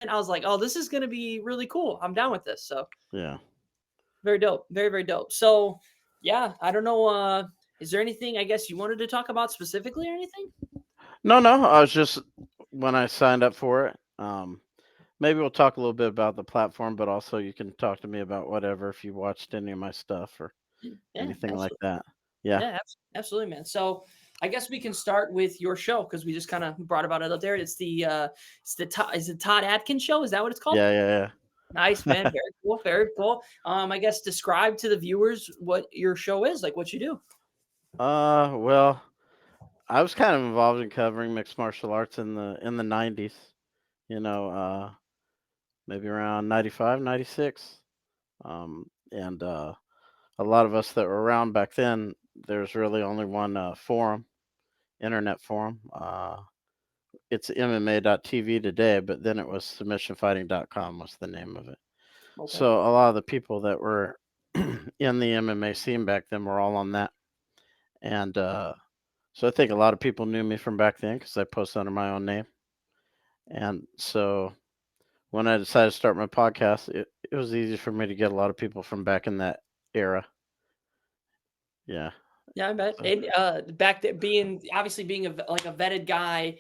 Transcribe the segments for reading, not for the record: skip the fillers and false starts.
I was like, oh, this is gonna be really cool. I'm down with this. So Yeah. very dope, very very dope. So yeah, I don't know. Is there anything I guess you wanted to talk about specifically or anything? No, no. I was just when I signed up for it. Maybe we'll talk a little bit about the platform, but also you can talk to me about whatever if you watched any of my stuff or Yeah, anything like absolutely. that. Yeah. Yeah, absolutely, man. So I guess we can start with your show because we just kind of brought about it up there. Is the Todd Atkins show? Is that what it's called? Yeah, yeah, Nice, man. Very cool. Very cool. I guess describe to the viewers what your show is, like what you do. yeah. Well, I was kind of involved in covering mixed martial arts in the 90s. You know, maybe around 95, 96. And a lot of us that were around back then, there's really only one forum, internet forum. It's MMA.tv today, but then it was submissionfighting.com was the name of it. Okay. So a lot of the people that were in the MMA scene back then were all on that. And so I think a lot of people knew me from back then because I posted under my own name. And so when I decided to start my podcast, it was easy for me to get a lot of people from back in that era. Yeah. Yeah, I bet. So, And back there, being obviously being like a vetted guy,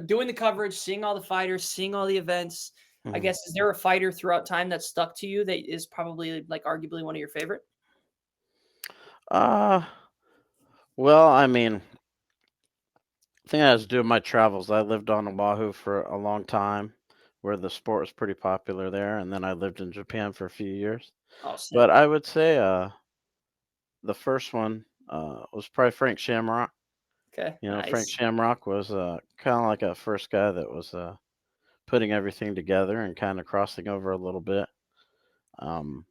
doing the coverage, seeing all the fighters, seeing all the events. I mhm. guess is there a fighter throughout time that stuck to you that is probably like arguably one of your favorite? uh, well, I mean, I think that has to do with my travels. I lived on Oahu for a long time where the sport was pretty popular there. And then I lived in Japan for a few years. Oh, But sick. I would say the first one was probably Frank Shamrock. Okay, You know, Frank nice. Shamrock was kind of like a first guy that was putting everything together and kind of crossing over a little bit.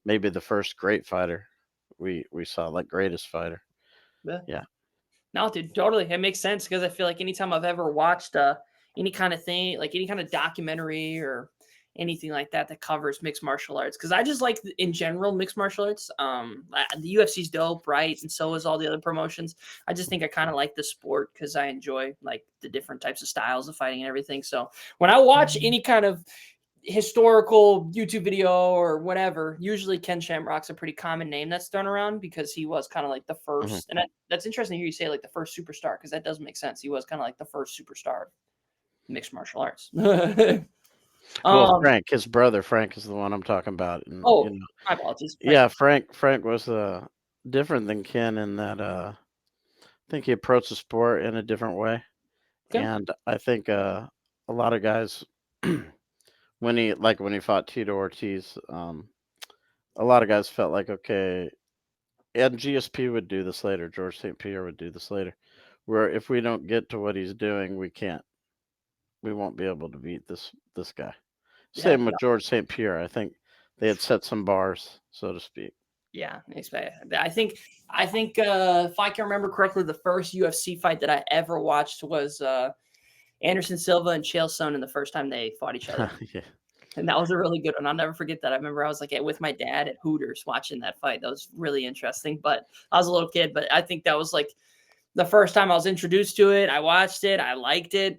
Maybe the first great fighter we saw, like greatest fighter. Yeah. Yeah. No, dude, totally. It makes sense because I feel like anytime I've ever watched any kind of thing, like any kind of documentary or anything like that that covers mixed martial arts, because I just like in general mixed martial arts. The UFC's dope, right? And so is all the other promotions. I just think I kind of like the sport because I enjoy like the different types of styles of fighting and everything. So when I watch any kind of historical YouTube video or whatever, usually Ken Shamrock's a pretty common name that's thrown around because he was kind of like the Hmm. first. And that's interesting to hear you say like the first superstar because that does make sense. He was kind of like the first superstar of mixed martial arts. Well, um. Frank, his brother Frank is the one I'm talking about, and Oh, my apologies. Frank. yeah, Frank was different than Ken in that I think he approached the sport in a different way, Okay. and I think a lot of guys when he fought Tito Ortiz, a lot of guys felt like okay, and GSP would do this later. George St. Pierre would do this later, where if we don't get to what he's doing, we won't be able to beat this guy. Yeah. Same with George St. Pierre. I think they had set some bars, so to speak. Yeah. I think if I can remember correctly, the first UFC fight that I ever watched was Anderson Silva and Chael Sonnen the first time they fought each other. Yeah. And that was a really good one. I'll never forget that. I remember I was like with my dad at Hooters watching that fight. That was really interesting. But I was a little kid, but I think that was like the first time I was introduced to it. I watched it. I liked it.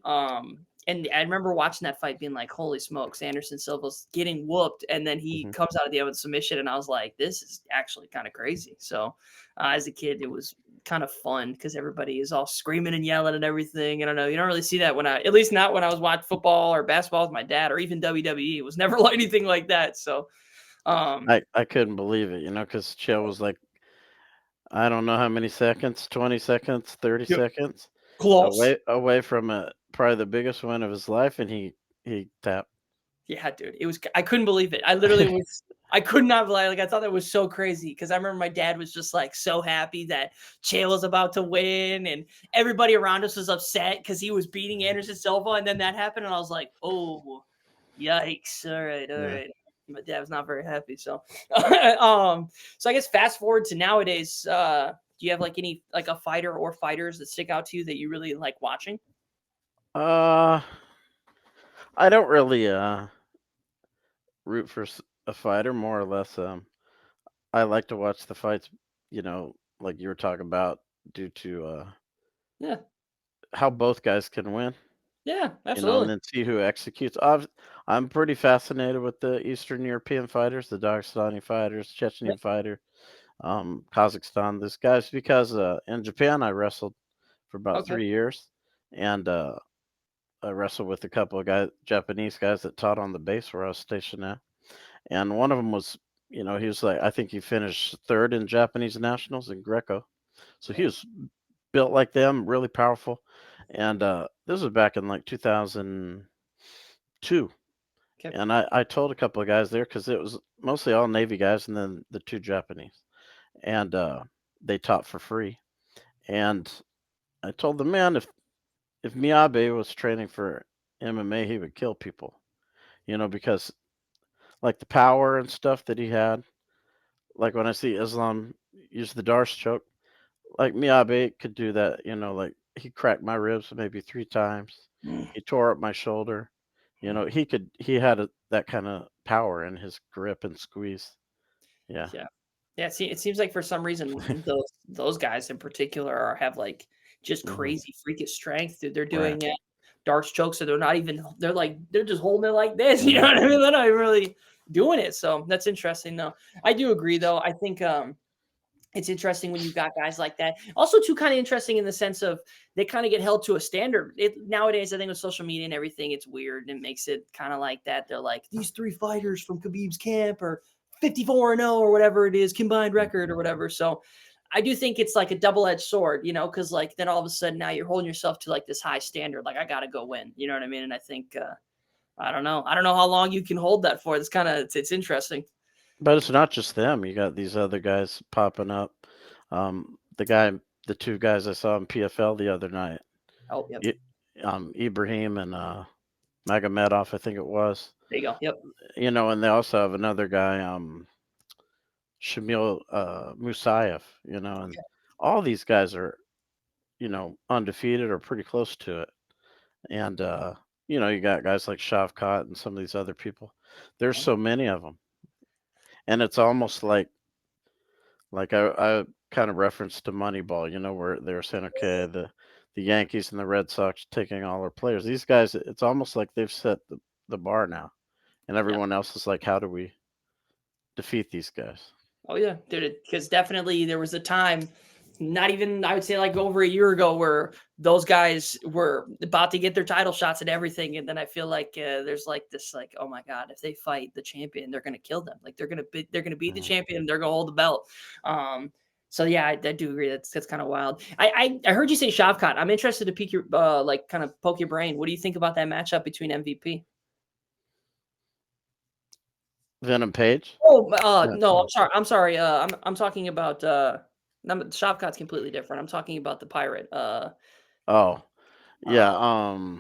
And I remember watching that fight being like, holy smokes, Anderson Silva's getting whooped. And then he Hmm. comes out of the end with submission. And I was like, this is actually kind of crazy. So as a kid, it was kind of fun because everybody is all screaming and yelling and everything. I don't know. You don't really see that at least not when I was watching football or basketball with my dad or even WWE. It was never like anything like that. So, um, I couldn't believe it, because Chael was like I don't know how many seconds, 20 seconds, 30 yep. seconds Close. away from probably the biggest win of his life, and he tapped. Yeah, dude. I couldn't believe it. I literally was I could not believe like I thought that was so crazy because I remember my dad was just like so happy that Chael was about to win and everybody around us was upset because he was beating Anderson Silva and then that happened and I was like, oh yikes. All right, all Yeah. right. My dad was not very happy. So so I guess fast forward to nowadays, do you have like any like a fighter or fighters that stick out to you that you really like watching? Uh, I don't really root for a fighter more or less. I like to watch the fights, like you were talking about, due to Yeah. how both guys can win. Yeah, And absolutely. then see who executes. I'm pretty fascinated with the Eastern European fighters, the Dagestani fighters, Yep. Chechen fighter, Kazakhstan, these guys, because in Japan I wrestled for about Okay. 3 years, and I wrestled with a couple of guys, Japanese guys that taught on the base where I was stationed at, and one of them was, he was like, I think he finished third in Japanese nationals in Greco, so he Damn. was built like them, really powerful, and this was back in like 2002. Okay. And I told a couple of guys there because it was mostly all Navy guys and then the two Japanese. And they taught for free. And I told the man if Miyabe was training for MMA, he would kill people, because like the power and stuff that he had, like when I see Islam use the Darce choke, like Miyabe could do that, like he cracked my ribs maybe 3 times. Mm. He tore up my shoulder. He had that kind of power in his grip and squeeze. Yeah. Yeah. Yeah, it seems like for some reason those guys in particular have like just Hmm. crazy freakish strength. They're Right. doing dark chokes, so they're not even they're just holding it like this. You know Hmm. what I mean? They're not even really doing it. So that's interesting. No, I do agree though. I think it's interesting when you've got guys like that. Also, too, kind of interesting in the sense of they kind of get held to a standard. Nowadays, I think with social media and everything, it's weird and it makes it kind of like that. They're like these three fighters from Khabib's camp or 54-0 or whatever it is, combined record or whatever. So I do think it's like a double-edged sword, because like then all of a sudden now you're holding yourself to like this high standard. Like I gotta go win. You know what I mean? And I think I don't know. I don't know how long you can hold that for. It's kind of it's interesting. But it's not just them. You got these other guys popping up. The two guys I saw in PFL the other night, Oh, yep. I- Ibrahim and Magomedov, I think it was. There you go. Yep. And they also have another guy, Shamil Musayev. And Okay. all these guys are, undefeated or pretty close to it. And you got guys like Shavkat and some of these other people. There's Yeah. so many of them, and it's almost like I kind of referenced to Moneyball, where they were saying, okay, the Yankees and the Red Sox taking all our players. These guys, it's almost like they've set the bar now, and Yeah. everyone else is like, how do we defeat these guys? Oh yeah, dude. Because definitely there was a time, not even I would say like over a year ago, where those guys were about to get their title shots and everything, and then I feel like there's like this like oh my god, if they fight the champion, they're gonna kill them. Like they're gonna beat the Mhm. champion, they're gonna hold the belt. So yeah, I do agree. That's kind of wild. I heard you say Shavkat. I'm interested to pique your like kind of poke your brain. What do you think about that matchup between MVP? Venom Page. Oh, Yeah. no, I'm sorry. I'm sorry. I'm talking about Shopcott's completely different. I'm talking about the pirate. Oh, yeah. Uh,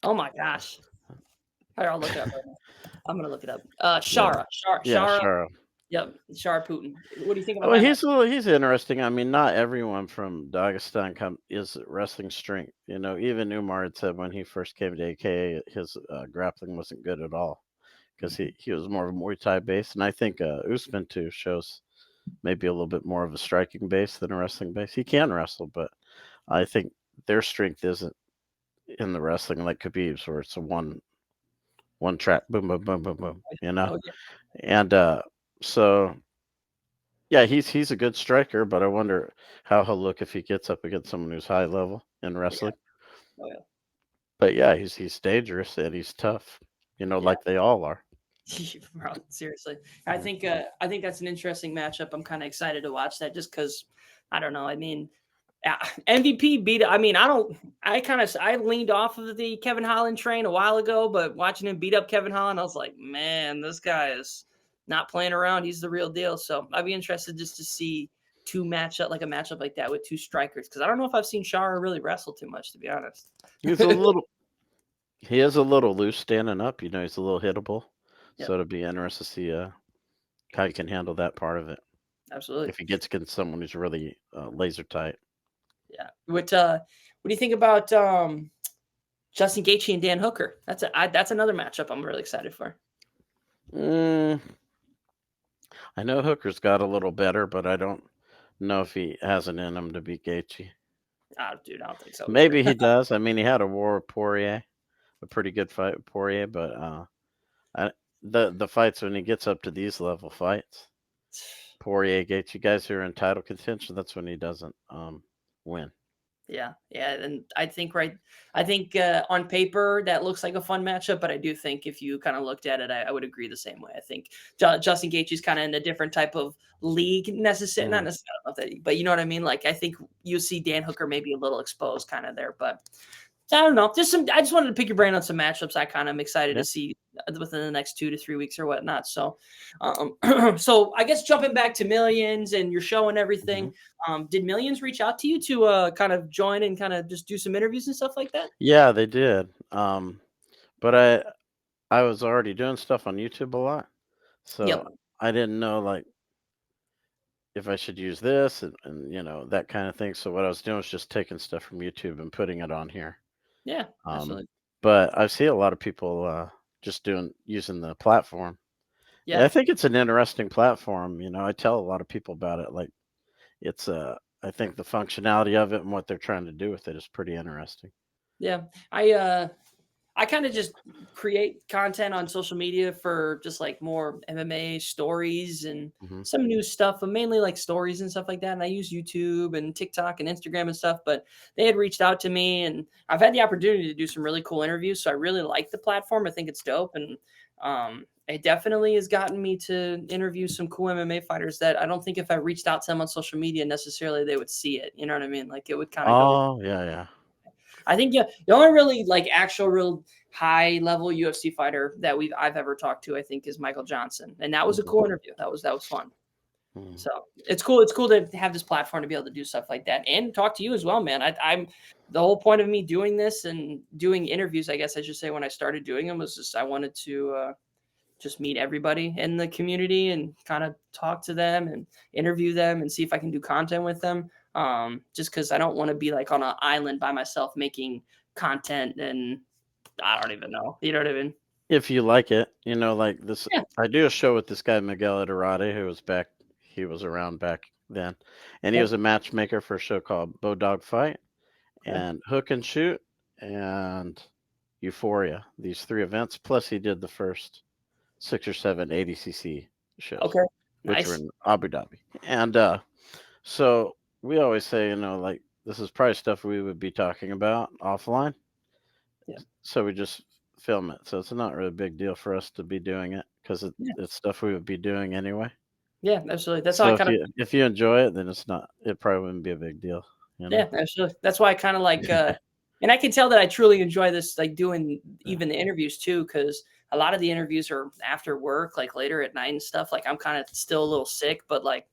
oh my gosh. Here, I'll look it up right now. I'm gonna look it up. Yeah. Yeah. Shara. Sure. Yep, Shara Putin. What do you think about Well, that match? he's interesting. I mean, not everyone from Dagestan is wrestling strength. Even Umar had said when he first came to AKA, his grappling wasn't good at all because Mhm. he was more of a Muay Thai base, and I think Usman too shows maybe a little bit more of a striking base than a wrestling base. He can wrestle, but I think their strength isn't in the wrestling like Khabib's, where it's a one track, boom, boom, boom, boom, boom. Oh yeah, And so yeah, he's a good striker, but I wonder how he'll look if he gets up against someone who's high level in yeah, wrestling. oh yeah, But yeah, he's dangerous and he's tough, yeah. like they all are. Bro, seriously, Yeah. I think that's an interesting matchup. I'm kind of excited to watch that just because I don't know. I mean, yeah, MVP beat. I mean, I don't. I leaned off of the Kevin Holland train a while ago, but watching him beat up Kevin Holland, I was like, man, this guy is not playing around. He's the real deal. So I'd be interested just to see a matchup like that with two strikers because I don't know if I've seen Shara really wrestle too much, to be honest. He's a little he is a little loose standing up, he's a little hittable. So Yep, it'll be interesting to see how he can handle that part of it. absolutely. If he gets against someone who's really laser tight. Yeah. What do you think about Justin Gaethje and Dan Hooker? That's another matchup I'm really excited for. Mm, I know Hooker's got a little better, but I don't know if he has it in him to beat Gaethje. Dude, I don't think so either. Maybe he does. I mean, he had a war with Poirier, a pretty good fight with Poirier, but I, the fights when he gets up to these level fights, Poirier Gates, you guys who are in title contention, that's when he doesn't win. Yeah, yeah, and I think on paper that looks like a fun matchup, but I do think if you kind of looked at it, I would agree the same way. I think Justin Gaethje's kind of in a different type of league, necessarily not Mm. necessarily, I don't know if that, but you know what I mean. Like I think you see Dan Hooker maybe a little exposed kind of there, but I don't know. Just some. I just wanted to pick your brain on some matchups. I kind of am excited to Yeah. see within the next 2 to 3 weeks or whatnot. So, so I guess jumping back to Millions and your show and Hmm. everything. Did Millions reach out to you to kind of join and kind of just do some interviews and stuff like that? Yeah, they did. But I was already doing stuff on YouTube a lot, Yep. so I didn't know like if I should use this and that kind of thing. So what I was doing was just taking stuff from YouTube and putting it on here. Yeah. Um, Absolutely. but I see a lot of people just using the platform. Yeah, I Yeah. think it's an interesting platform. I tell a lot of people about it. Like it's I think the functionality of it and what they're trying to do with it is pretty interesting. Yeah. I kind of just create content on social media for just like more MMA stories and Hmm. some new stuff, but mainly like stories and stuff like that. And I use YouTube and TikTok and Instagram and stuff, but they had reached out to me and I've had the opportunity to do some really cool interviews. So I really like the platform. I think it's dope. And it definitely has gotten me to interview some cool MMA fighters that I don't think if I reached out to them on social media necessarily they would see it. You know what I mean? Like it would kind of go. Oh yeah, yeah. I think, yeah, the only really like actual real high level UFC fighter that I've ever talked to, I think, is Michael Johnson, and that was a Hmm. cool interview. That was fun. Hmm. So it's cool. It's cool to have this platform to be able to do stuff like that and talk to you as well, man. I'm the whole point of me doing this and doing interviews, I guess I should say, when I started doing them was just I wanted to just meet everybody in the community and kind of talk to them and interview them and see if I can do content with them. Just because I don't want to be like on an island by myself making content and I don't even know. You know what I mean? If you like it, like this, Yeah. I do a show with this guy Miguel Iturrate, who was back. He was around back then, and he Okay. was a matchmaker for a show called Bodog Fight Okay. and Hook and Shoot and Euphoria. These three events, plus he did the first 6 or 7 ADCC shows, Okay. which were Nice. in Abu Dhabi. And so we always say, like this is probably stuff we would be talking about offline. Yeah. So we just film it. So it's not really a big deal for us to be doing it because Yeah. it's stuff we would be doing anyway. Yeah. Absolutely. That's how I So kind of. if you enjoy it, then it probably wouldn't be a big deal, you know. Yeah, absolutely. That's why I kind of like, and I can tell that I truly enjoy this, like doing Yeah. even the interviews too, because a lot of the interviews are after work, like later at night and stuff. Like I'm kind of still a little sick, but like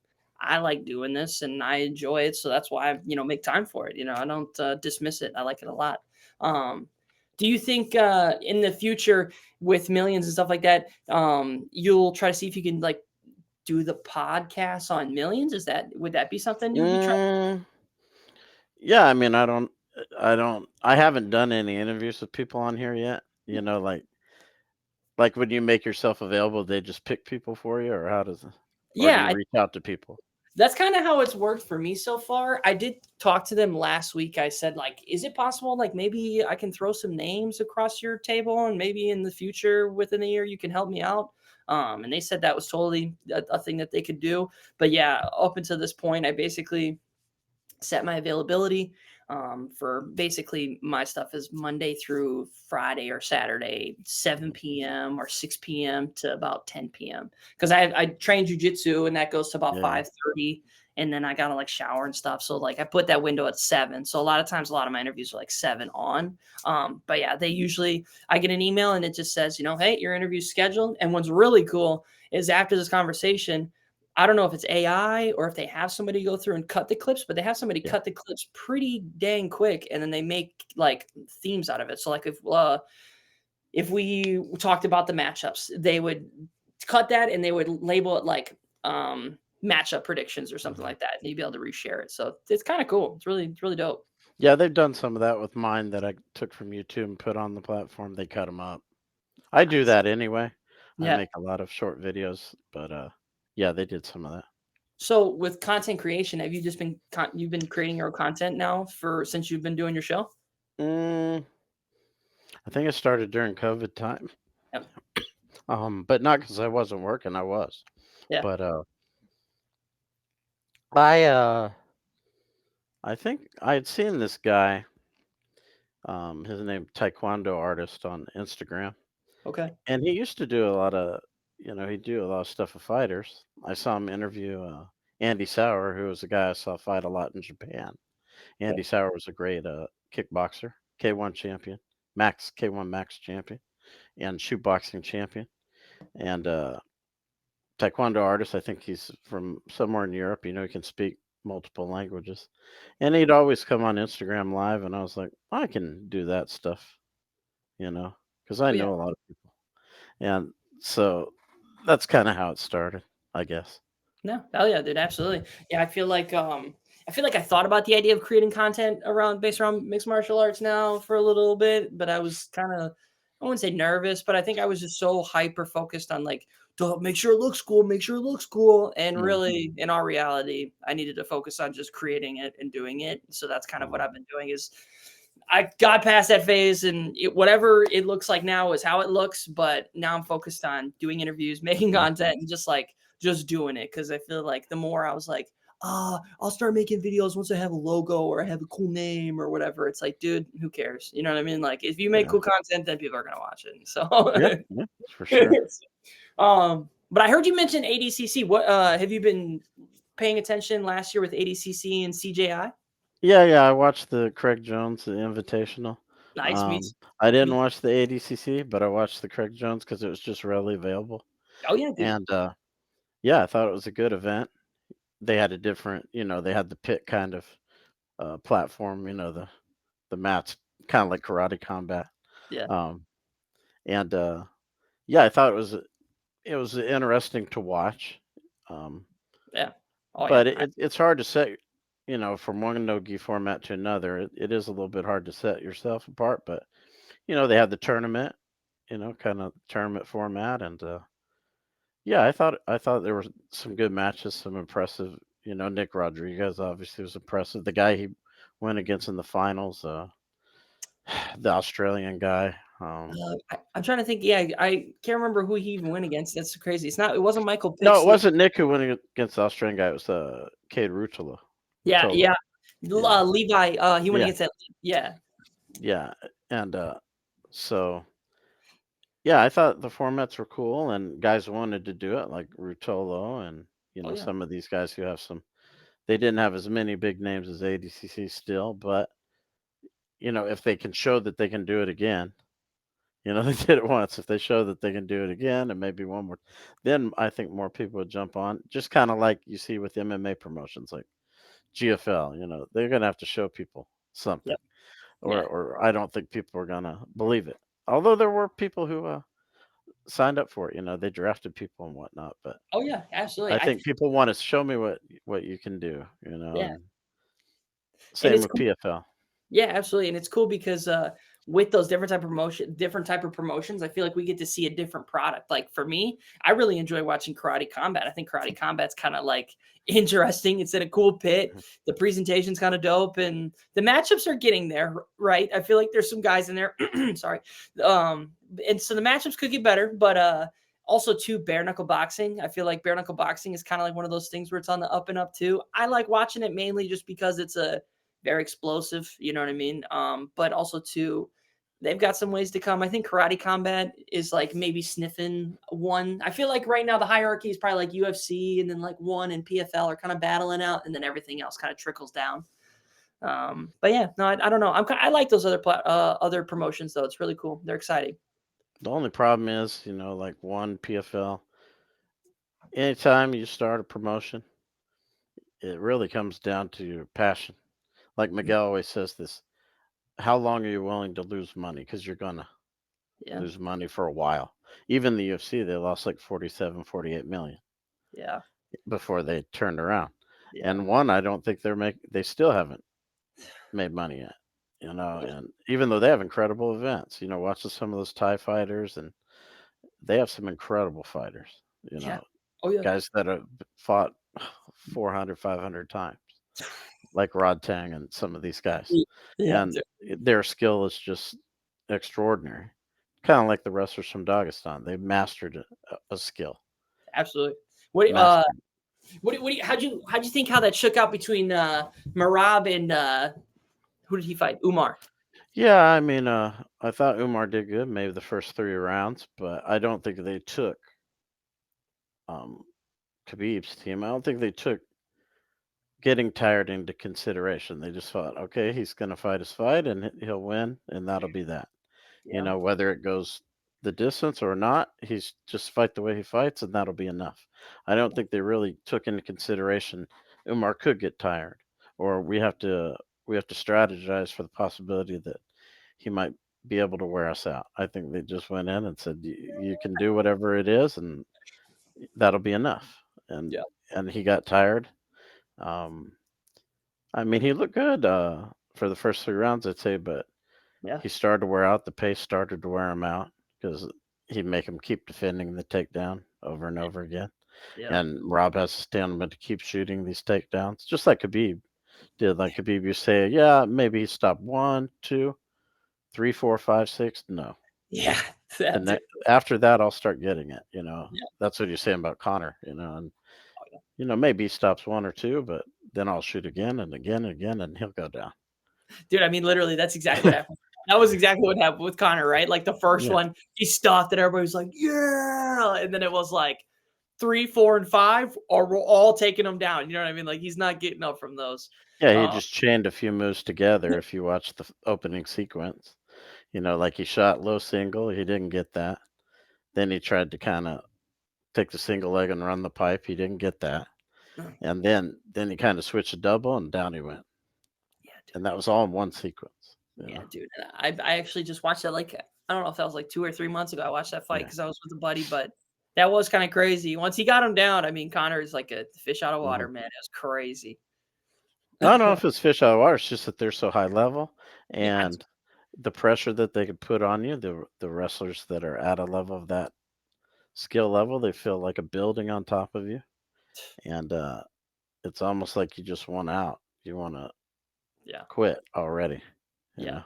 I like doing this and I enjoy it, so that's why I, make time for it. I don't dismiss it. I like it a lot. Um, do you think in the future with Millions and stuff like that, you'll try to see if you can like do the podcast on Millions? Would that be something you would be trying? Mm, yeah, I mean, I haven't done any interviews with people on here yet. Like when you make yourself available, they just pick people for you, or how does it, or do Yeah, you reach out to people? that's kind of how it's worked for me so far. I did talk to them last week. I said, like, is it possible, like, maybe I can throw some names across your table and maybe in the future within the year you can help me out? And they said that was totally a thing that they could do. But yeah, up until this point, I basically set my availability for basically my stuff is Monday through Friday or Saturday, 7 p.m. or 6 p.m. to about 10 p.m. Because I train jujitsu and that goes to about Yeah, yeah. 5:30, and then I gotta like shower and stuff. So like I put that window at 7. So a lot of times, a lot of my interviews are like 7 on. But yeah, they usually I get an email and it just says, hey, your interview's scheduled. And what's really cool is after this conversation, I don't know if it's AI or if they have somebody go through and cut the clips, but they have somebody Yeah. cut the clips pretty dang quick, and then they make like themes out of it. So like if we talked about the matchups, they would cut that and they would label it like matchup predictions or something Mhm. like that, and you'd be able to reshare it. So it's kind of cool. It's really dope. Yeah, they've done some of that with mine that I took from YouTube and put on the platform. They cut them up. I do Nice. that anyway. I Yeah. make a lot of short videos, but yeah, they did some of that. So with content creation, have you just been you've been creating your own content now for since you've been doing your show? Mm, I think it started during COVID time. Yep. But not because I wasn't working. I was. Yeah. But I I think I had seen this guy. His name Taekwondo artist on Instagram, Okay. and he used to do a lot of, he'd do a lot of stuff with fighters. I saw him interview Andy Sauer, who was a guy I saw fight a lot in Japan. Okay. Andy Sauer was a great kickboxer, K1 champion, Max K1 Max champion, and shoot boxing champion, and taekwondo artist. I think he's from somewhere in Europe. He can speak multiple languages, and he'd always come on Instagram Live, and I was like, I can do that stuff, because I Oh yeah. know a lot of people, and so that's kind of how it started, I guess. No, hell yeah, dude, absolutely. Yeah, I feel like I thought about the idea of creating content around based around mixed martial arts now for a little bit, but I was kind of I wouldn't say nervous, but I think I was just so hyper focused on like to make sure it looks cool, make sure it looks cool, and Mm, really in our reality, I needed to focus on just creating it and doing it. So that's kind of what mm, I've been doing is I got past that phase and whatever it looks like now is how it looks. But now I'm focused on doing interviews, making mm, content, and just doing it because I feel like the more I was like, I'll start making videos once I have a logo or I have a cool name or whatever. It's like, dude, who cares? You know what I mean? Like, if you make yeah, cool content, then people are gonna watch it. So, yeah, yeah, for sure. but I heard you mention ADCC. What have you been paying attention last year with ADCC and CJI? Yeah, yeah. I watched the Craig Jones the Invitational. Nice, me, I didn't me. watch the ADCC, but I watched the Craig Jones because it was just readily available. Oh yeah, dude. And yeah, I thought it was a good event. They had a different, they had the pit kind of platform. The mats kind of like karate combat. Yeah, Um, and yeah, I thought it was interesting to watch. Um, yeah. Oh yeah. but it's hard to set, from one no-gi format to another. It is a little bit hard to set yourself apart. But they had the tournament, kind of tournament format, and yeah, I thought there were some good matches, some impressive. Nick Rodriguez obviously was impressive. The guy he went against in the finals, the Australian guy. I'm trying to think. Yeah, I can't remember who he even went against. That's crazy. It's not. It wasn't Michael No, it Pixley. wasn't Nick who went against the Australian guy. It was Cade Rutola. Yeah, Rutola. yeah. Yeah, Levi. He went yeah, against that. Yeah, yeah. And so yeah, I thought the formats were cool, and guys wanted to do it, like Rutolo, and oh yeah, some of these guys who have some. They didn't have as many big names as ADCC still, but if they can show that they can do it again, they did it once. If they show that they can do it again and maybe one more, then I think more people would jump on. Just kind of like you see with MMA promotions like GFL, they're going to have to show people something, yep, yeah. or I don't think people are going to believe it. Although there were people who signed up for it, they drafted people and whatnot. But Oh yeah, absolutely. I think people want to show me what you can do, Yeah, and and same it's with cool. PFL. Yeah, absolutely, and it's cool because with those different type of promotions, I feel like we get to see a different product. Like for me, I really enjoy watching Karate Combat. I think Karate Combat's kind of like interesting. It's in a cool pit. The presentation's kind of dope, and the matchups are getting there. Right, I feel like there's some guys in there. Sorry, and so the matchups could get better, but also too bare knuckle boxing. I feel like bare knuckle boxing is kind of like one of those things where it's on the up and up too. I like watching it mainly just because it's a very explosive, you know what I mean? But also too, they've got some ways to come. I think Karate Combat is like maybe sniffing one. I feel like right now the hierarchy is probably like UFC and then like one and PFL are kind of battling out, and then everything else kind of trickles down. But yeah, no, I don't know. I like those other promotions though. It's really cool. They're exciting. The only problem is, like one PFL. Anytime you start a promotion, it really comes down to your passion. Like Miguel always says this, how long are you willing to lose money? Because you're going to Yeah, lose money for a while. Even the UFC, they lost like 47, 48 million yeah, before they turned around. yeah, And one, I don't think they still haven't made money yet. And even though they have incredible events, watch some of those Thai fighters, and they have some incredible fighters, yeah. Oh yeah, guys that have fought 400, 500 times, like Rod Tang and some of these guys. Yeah, And their skill is just extraordinary. Kind of like the wrestlers from Dagestan. They mastered a skill. absolutely. What Mastered. how'd you think how that shook out between Merab and who did he fight? Umar. Yeah, I mean, I thought Umar did good, maybe the first 3 rounds, but I don't think they took um, Khabib's team. I don't think they took getting tired into consideration. They just thought, okay, he's going to fight his fight and he'll win, and that'll be that. Yeah, Whether it goes the distance or not, he's just fight the way he fights, and that'll be enough. I don't think they really took into consideration Umar could get tired, or we have to strategize for the possibility that he might be able to wear us out. I think they just went in and said, You can do whatever it is, and that'll be enough." And yeah, and he got tired. Um, I mean, he looked good for the first 3 rounds, I'd say, but yeah, he started to wear out. The pace started to wear him out because he'd make him keep defending the takedown over and over again. yeah, And Rob has to stand him to keep shooting these takedowns, just like Khabib did. Like Khabib, you say, yeah, maybe he stopped one, two, three, four, five, six. No. yeah. The That's it. after that, I'll start getting it. Yeah, That's what you're saying about Connor. And oh, yeah. maybe he stops one or two, but then I'll shoot again and again and again, and he'll go down. Dude. I mean, literally, that's exactly what happened. That was exactly what happened with Connor, right? Like the first Yeah, one, he stopped, and everybody was like, "Yeah!" And then it was like 3, 4, and 5 are we're all taking him down. You know what I mean? Like he's not getting up from those. yeah. He Uh, just chained a few moves together. If you watch the opening sequence, like he shot low single, he didn't get that. Then he tried to kind of take the single leg and run the pipe. He didn't get that. And then he kind of switched to double and down he went. yeah, And that was all in one sequence. yeah, dude. And I actually just watched that like I don't know if that was like 2 or 3 months ago. I watched that fight Yeah. because I was with a buddy, but that was kind of crazy. Once he got him down, I mean, Connor is like a fish out of Hmm. water, man. It was crazy. I don't know if it's fish out of water. It's just that they're so high level, Yeah, and the pressure that they could put on you. The wrestlers that are at a level of that skill level, they feel like a building on top of you, and it's almost like you just want out. You want to yeah, quit already. You yeah. know.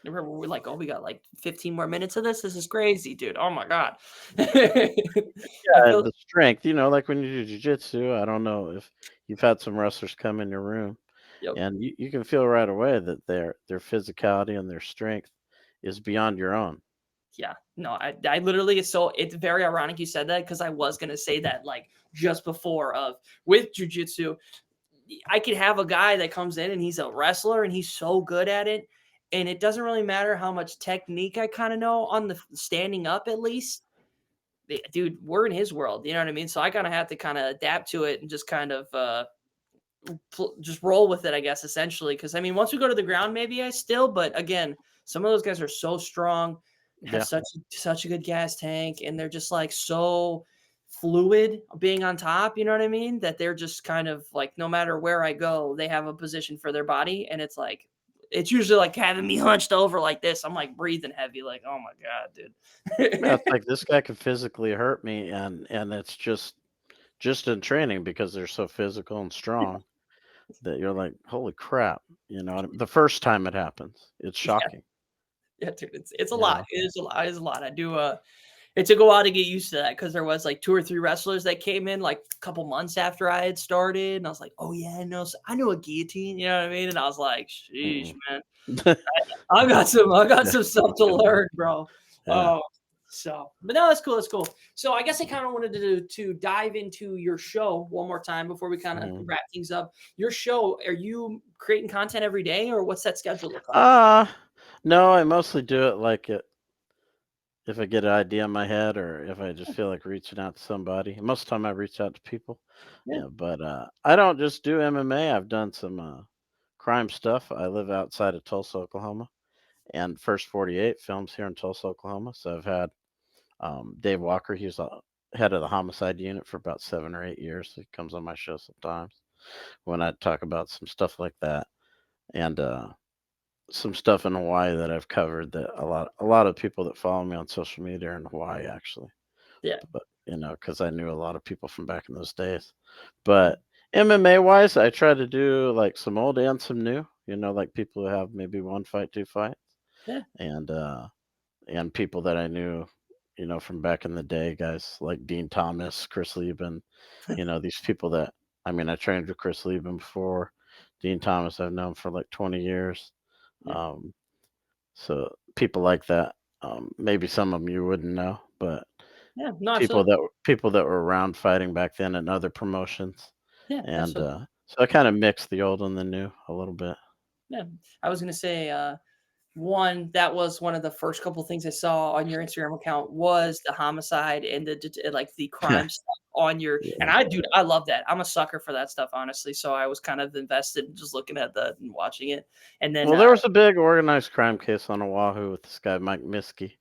Remember, we're like, oh, we got like 15 more minutes of this. This is crazy, dude. Oh my god. I Yeah, feel. the strength, like when you do jujitsu, I don't know if you've had some wrestlers come in your room, Yep. and you can feel right away that their physicality and their strength is beyond your own. Yeah, no, I literally so it's very ironic you said that because I was gonna say that like just before of with jujitsu, I could have a guy that comes in and he's a wrestler and he's so good at it, and it doesn't really matter how much technique I kind of know on the standing up at least. Dude, we're in his world, you know what I mean? So I kind of have to kind of adapt to it and just kind of just roll with it, I guess, essentially. Because I mean, once we go to the ground, maybe I still, but again, some of those guys are so strong, have Yeah, such a good gas tank, and they're just like so fluid being on top. You know what I mean? That they're just kind of like no matter where I go, they have a position for their body, and it's like. It's usually like having me hunched over like this. I'm like breathing heavy, like, oh my God, yeah. dude. It's like this guy could physically hurt me, and it's just in training because they're so physical and strong that you're like, holy crap, the first time it happens, it's Yeah, shocking. yeah, dude. It's a You lot. know. It is a lot. It is a lot. I do it took a while to get used to that because there was like 2 or 3 wrestlers that came in like a couple months after I had started, and I was like, "Oh yeah, I know a guillotine," you know what I mean? And I was like, "Sheesh, Mm-mm. man, I got Yeah, some stuff to learn, bro." yeah. Oh, so, but no, that's cool. That's cool. So I guess I kind of wanted to dive into your show one more time before we kind of Mhm. wrap things up. Your show, are you creating content every day, or what's that schedule look like? Uh, no, I mostly do it like if I get an idea in my head or if I just feel like reaching out to somebody. Most of the time I reach out to people. Yeah, Yeah, but I don't just do MMA. I've done some crime stuff. I live outside of Tulsa, Oklahoma, and First 48 films here in Tulsa, Oklahoma. So I've had Dave Walker. He was head of the homicide unit for about 7 or 8 years. He comes on my show sometimes when I talk about some stuff like that. And some stuff in Hawaii that I've covered that a lot of people that follow me on social media are in Hawaii actually, yeah, but because I knew a lot of people from back in those days. But MMA wise, I try to do like some old and some new. Like people who have maybe one fight, two fights, Yeah. and people that I knew, from back in the day, guys like Dean Thomas, Chris Lieben, these people that I mean, I trained with Chris Lieben before. Dean Thomas, I've known for like 20 years. Yeah. Um, so people like that, maybe some of them you wouldn't know, but Yeah. No, people absolutely. that people that were around fighting back then in other promotions, Yeah, and absolutely. so I kind of mixed the old and the new a little bit. Yeah. I was gonna say, one that was one of the first couple things I saw on your Instagram account was the homicide and like the crime stuff on your. And Yeah. I love that. I'm a sucker for that stuff, honestly. So I was kind of invested in just looking at that and watching it. And then, Well, there was a big organized crime case on Oahu with this guy Mike Miskey,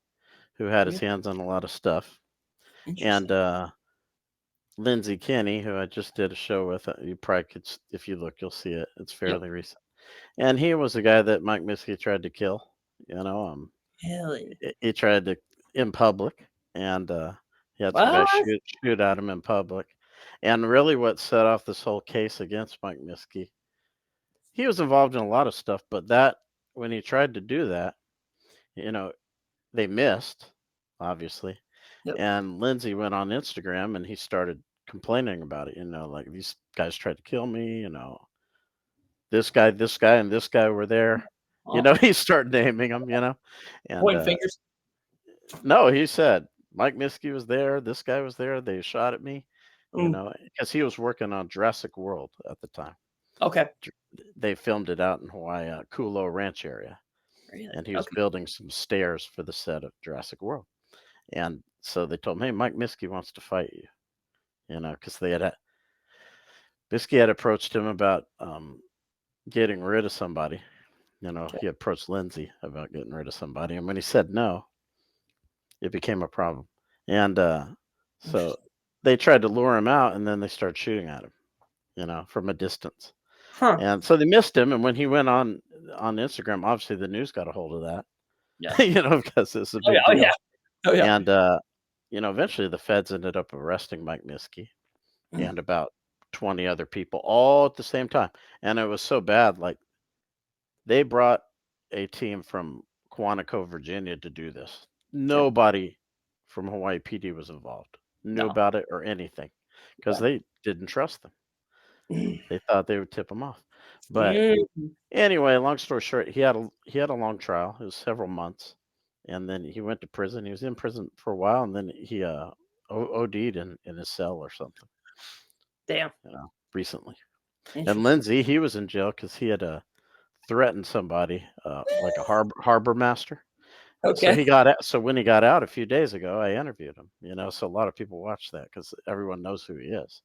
who had his yeah, hands on a lot of stuff, and interesting. Lindsay Kenny, who I just did a show with. You probably could, if you look, you'll see it. It's Yep. fairly recent, and he was the guy that Mike Miskey tried to kill. Really? He tried to in public, and he had some guys What? shoot at him in public. And really, what set off this whole case against Mike Miskey, he was involved in a lot of stuff, but that when he tried to do that, you know, they missed, obviously. Yep. And Lindsay went on Instagram and he started complaining about it. Like these guys tried to kill me. This guy, and this guy were there. Oh, He started naming them. And point fingers. no, he said Mike Miskey was there. This guy was there. They shot at me. Mm, Because he was working on Jurassic World at the time. okay. They filmed it out in Hawaii, Kulo Ranch area, Really? and he was Okay. building some stairs for the set of Jurassic World. And so they told him, "Hey, Mike Miskey wants to fight you." Because Miskey had approached him about getting rid of somebody. Okay. He approached Lindsay about getting rid of somebody, and when he said no, it became a problem. And so Interesting. they tried to lure him out, and then they started shooting at him, from a distance. Huh. And so they missed him. And when he went on Instagram, obviously the news got a hold of Yeah. that, because it's a Oh yeah. big Oh yeah. deal. Oh yeah. And eventually the feds ended up arresting Mike Miskey Mm, and about 20 other people all at the same time. And it was so bad, like they brought a team from Quantico, Virginia to do this. okay. Nobody from Hawaii PD was involved, knew No. about it or anything because Okay. they didn't trust them. They thought they would tip him off. But Mm, anyway, long story short, he had a long trial. It was several months, and then he went to prison. He was in prison for a while, and then he OD'd in his cell or something, damn. recently. And Interesting. Lindsay, he was in jail because he had threatened somebody, like a harbor master. So Okay. he got out. So when he got out a few days ago, I interviewed him. So a lot of people watch that because everyone knows who he is.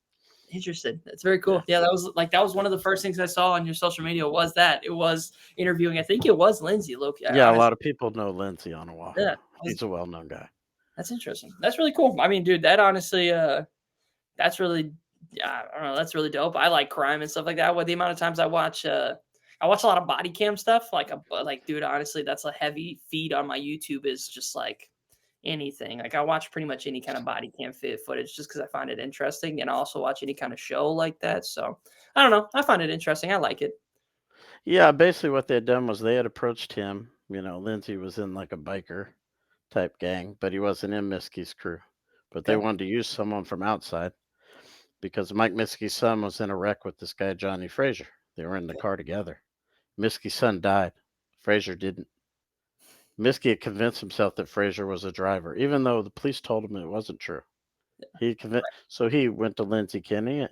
Interesting. That's very Yeah, cool. Yeah, that was one of the first things I saw on your social media was that. It was interviewing. I think it was Lindsay Loki. yeah. A Honestly. lot of people know Lindsay on Oahu. Yeah. He's a well-known guy. That's interesting. That's really cool. I mean, dude, that honestly that's really yeah, I don't know, that's really dope. I like crime and stuff like that. With the amount of times I watch a lot of body cam stuff. Like dude, honestly, that's a heavy feed on my YouTube is just like anything. Like I watch pretty much any kind of body cam fit footage just because I find it interesting, and I also watch any kind of show like that. So I don't know. I find it interesting. I like it. Yeah, basically what they had done was they had approached him. Lindsay was in like a biker type gang, but he wasn't in Miskey's crew. But they Okay. wanted to use someone from outside because Mike Miskey's son was in a wreck with this guy Johnny Frazier. They were in the Okay. car together. Miskey's son died. Frazier didn't. Miskey had convinced himself that Frazier was a driver, even though the police told him it wasn't true. He convinced, so he went to Lindsay Kinney.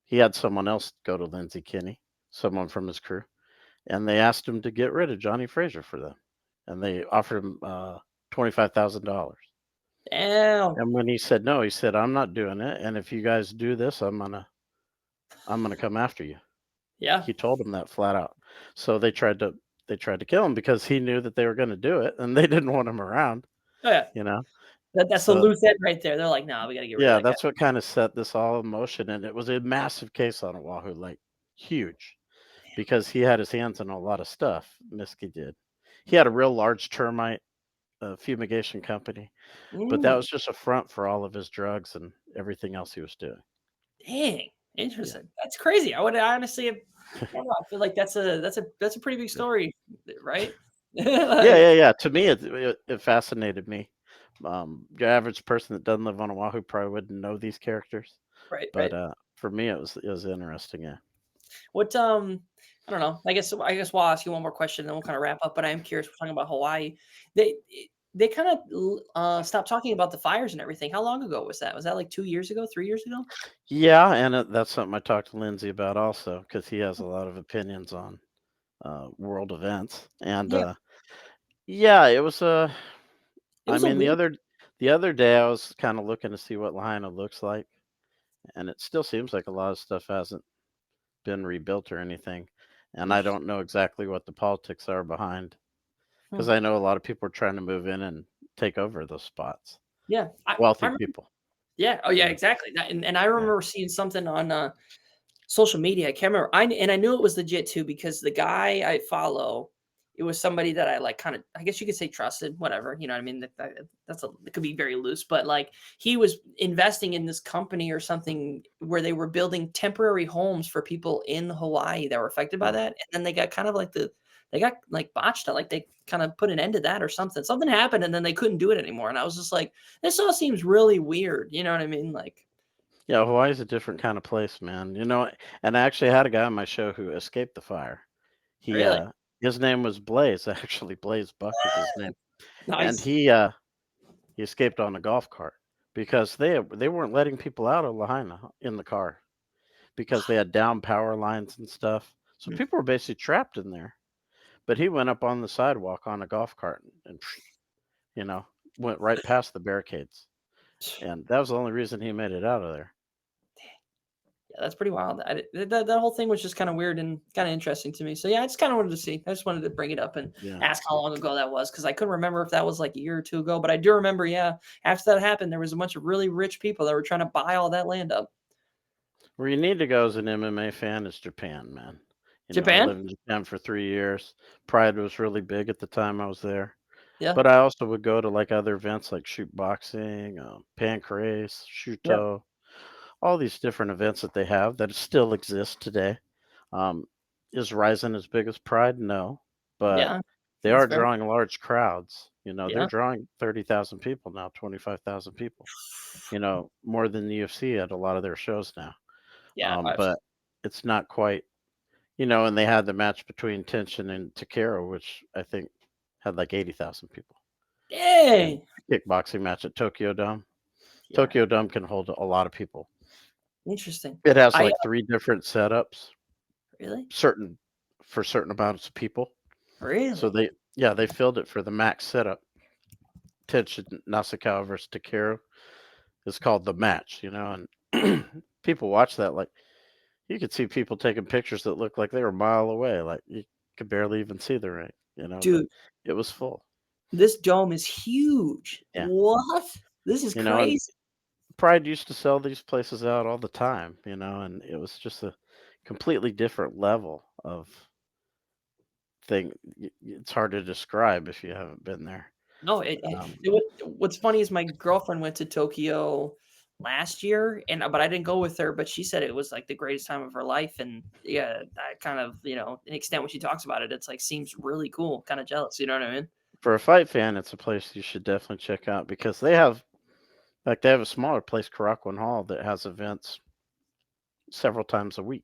He had someone else go to Lindsay Kinney, someone from his crew, and they asked him to get rid of Johnny Frazier for them, and they offered him $25,000. Damn. And when he said no, he said, "I'm not doing it, and if you guys do this, I'm gonna come after you." Yeah. He told them that flat out. So they tried to kill him because he knew that they were going to do it, and they didn't want him around. Oh yeah. You know. That's a So loose end right there. They're like, nah, we gotta get rid of yeah, that guy. that's what kind of set this all in motion, and it was a massive case on Oahu, like huge, because he had his hands on a lot of stuff. Miskey did. He had a real large termite fumigation company, but that Mm, was just a front for all of his drugs and everything else he was doing. dang. Yeah. Interesting. That's crazy. I would honestly have, I don't know. I feel like that's a pretty big story, right? Yeah, Like, yeah, yeah. To me, it fascinated me. Your average person that doesn't live on Oahu probably wouldn't know these characters, right, but right. for me, it was interesting. Yeah. What I don't know. I guess we'll ask you one more question, then we'll kind of wrap up. But I am curious. We're talking about Hawaii. They they kind of stopped talking about the fires and everything. How long ago was that? Was that like 2 years ago, 3 years ago? Yeah, and that's something I talked to Lindsay about also because he has a lot of opinions on world events. And Yeah, yeah, it was it I was a mean, weird. the other day I was kind of looking to see what Lahaina looks like, and it still seems like a lot of stuff hasn't been rebuilt or anything. And I Interesting. don't know exactly what the politics are behind Hmm. because I know a lot of people are trying to move in and take over those spots. Yeah, I Wealthy remember. people. Yeah. Oh, yeah. Yeah. Exactly. And I Yeah. remember seeing something on social media. I can't remember. I knew it was legit too because the guy I follow, it was somebody that I like kind of, I guess you could say trusted, whatever. You know what I mean? It could be very loose, but like he was investing in this company or something where they were building temporary homes for people in Hawaii that were affected by Mm. that. And then they got kind of like they got like botched it, like they kind of put an end to that or something. Something happened and then they couldn't do it anymore. And I was just like, this all seems really weird. You know what I mean? Like, Yeah, Hawaii's a different kind of place, man. And I actually had a guy on my show who escaped the fire. He really his name was Blaze, actually Blaze Buck is his name. And nice. he escaped on a golf cart because they weren't letting people out of Lahaina in the car because they had down power lines and stuff. So people were basically trapped in there. But he went up on the sidewalk on a golf cart and you know, went right past the barricades. And that was the only reason he made it out of there. Yeah, that's pretty wild. That whole thing was just kind of weird and kind of interesting to me. So yeah, I just kind of wanted to see. I just wanted to bring it up and Yeah. ask how long ago that was because I couldn't remember if that was like a year or two ago. But I do remember, yeah, after that happened, there was a bunch of really rich people that were trying to buy all that land up. Where you need to go as an MMA fan is Japan, man. I Japan? lived in Japan for 3 years. Pride was really big at the time I was there. Yeah. But I also would go to like other events like shoot boxing, pancrase, Yep. shuto, all these different events that they have that still exist today. Um, is Ryzen as big as Pride? No, but Yeah. they That's are fair. drawing large crowds. They're Yeah. drawing 30,000 people now, 25,000 people. More than the UFC at a lot of their shows now. Yeah. But it's not quite. And they had the match between Tenshin and Takeru, which I think had like 80,000 people. And Dang. kickboxing match at Tokyo Dome. Yeah. Tokyo Dome can hold a lot of people. Interesting. It has I like three different setups, really, certain for certain amounts of people. So really. they filled it for the max setup. Tenshin Nasukawa versus Takeru is called the match, and people watch that like you could see people taking pictures that looked like they were a mile away, like you could barely even see the ring, but Dude, it was full. this dome is huge. Yeah. What? This is And crazy. Pride used to sell these places out all the time, and it was just a completely different level of thing. It's hard to describe if you haven't been there. No, Um, what's funny is my girlfriend went to Tokyo last year, and but I didn't go with her. But she said it was like the greatest time of her life, and yeah, I kind of an extent when she talks about it, it's like seems really cool. Kind of jealous, you know what I mean? for a fight fan, it's a place you should definitely check out because they have a smaller place, Karakwan Hall, that has events several times a week.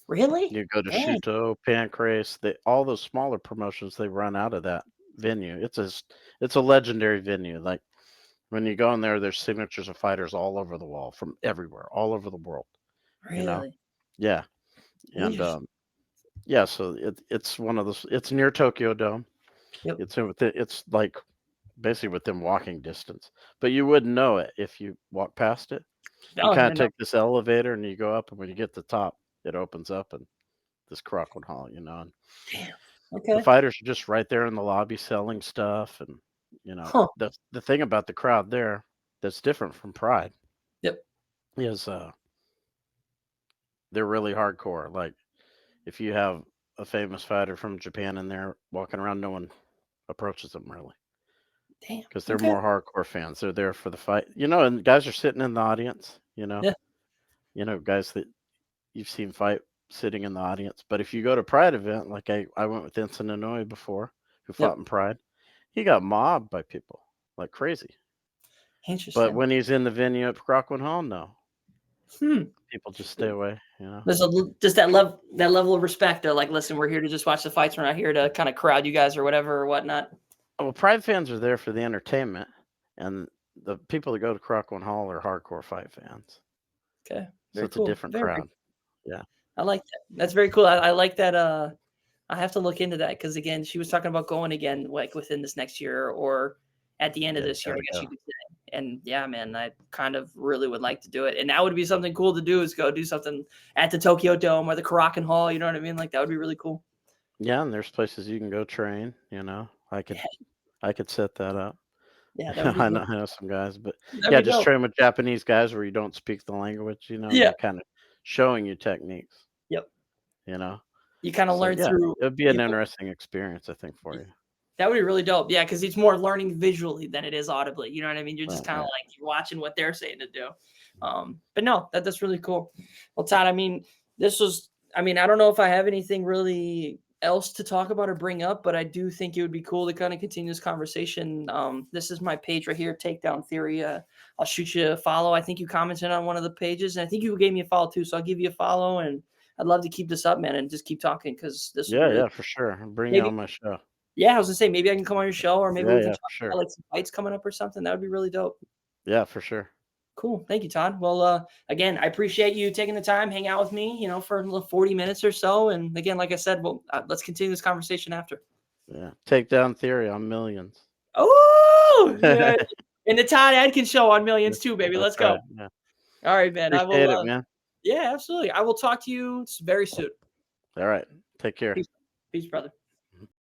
Really? You go to Dang, Shuto, Pancrase, all those smaller promotions they run out of that venue. It's a legendary venue. Like when you go in there, there's signatures of fighters all over the wall from everywhere, all over the world. You know, really yeah, and interesting. yeah. So it's one of those. It's near Tokyo Dome. Yep. It's like basically within walking distance, but you wouldn't know it if you walk past it. You Oh kind of no, no. take this elevator and you go up, and when you get to the top, it opens up and this Crockwell Hall, and Damn. the Okay. fighters are just right there in the lobby selling stuff, and Huh. the thing about the crowd there that's different from Pride Yep. is they're really hardcore. Like if you have a famous fighter from Japan in there walking around, no one approaches them really Damn. because they're Okay. more hardcore fans. They're there for the fight, and guys are sitting in the audience. Yeah. Guys that you've seen fight sitting in the audience. But if you go to Pride event, like I went with Enson Inouye before, who fought Yep. in Pride, he got mobbed by people like crazy. But Interesting. when he's in the venue at Crockwin Hall, no, Hmm. people just stay away. There's just that level of respect. They're like, listen, we're here to just watch the fights. We're not here to kind of crowd you guys or whatever or whatnot. Well, Pride fans are there for the entertainment, and the people that go to Crockwin Hall are hardcore fight fans. Okay. So Very it's cool. a different crowd. Yeah. I like that. That's very cool. I like that. I have to look into that because again, she was talking about going again, like within this next year or at the end of Yeah, this year, I gotta guess go. you could say. And yeah, man, I kind of really would like to do it. And that would be something cool to do is go do something at the Tokyo Dome or the Karakin Hall. You know what I mean? Like that would be really cool. Yeah, and there's places you can go train. I could set that up. Yeah, that would be I dope. know some guys, but That'd yeah, be just dope. train with Japanese guys where you don't speak the language. And Yeah. they're kind of showing you techniques. Yep. You know, You kind of so learn yeah, through. it would be an interesting experience, I think, for you. That would be really dope. Yeah, because it's more learning visually than it is audibly. You know what I mean? You're just kind of Yeah. like you're watching what they're saying to do. But no, that's really cool. Well, Todd, I mean, I don't know if I have anything really else to talk about or bring up, but I do think it would be cool to kind of continue this conversation. This is my page right here, Takedown Theory. I'll shoot you a follow. I think you commented on one of the pages, and I think you gave me a follow too. So I'll give you a follow, and I'd love to keep this up, man, and just keep talking because this is really Yeah, for sure. Bring you maybe. on my show. Yeah, I was gonna say maybe I can come on your show, or maybe we can Yeah, talk for sure. about like some fights coming up or something. That would be really dope. Yeah, for sure. Cool. Thank you, Todd. Well, again, I appreciate you taking the time, hang out with me, for a little 40 minutes or so. And again, like I said, let's continue this conversation after. Yeah, Takedown Theory on Millions. Oh, yeah. And the Todd Adkins show on Millions too, baby. Let's That's go. right. Yeah. All right, man. Appreciate it, man. Yeah, absolutely. I will talk to you very soon. All right. Take care. Peace, brother.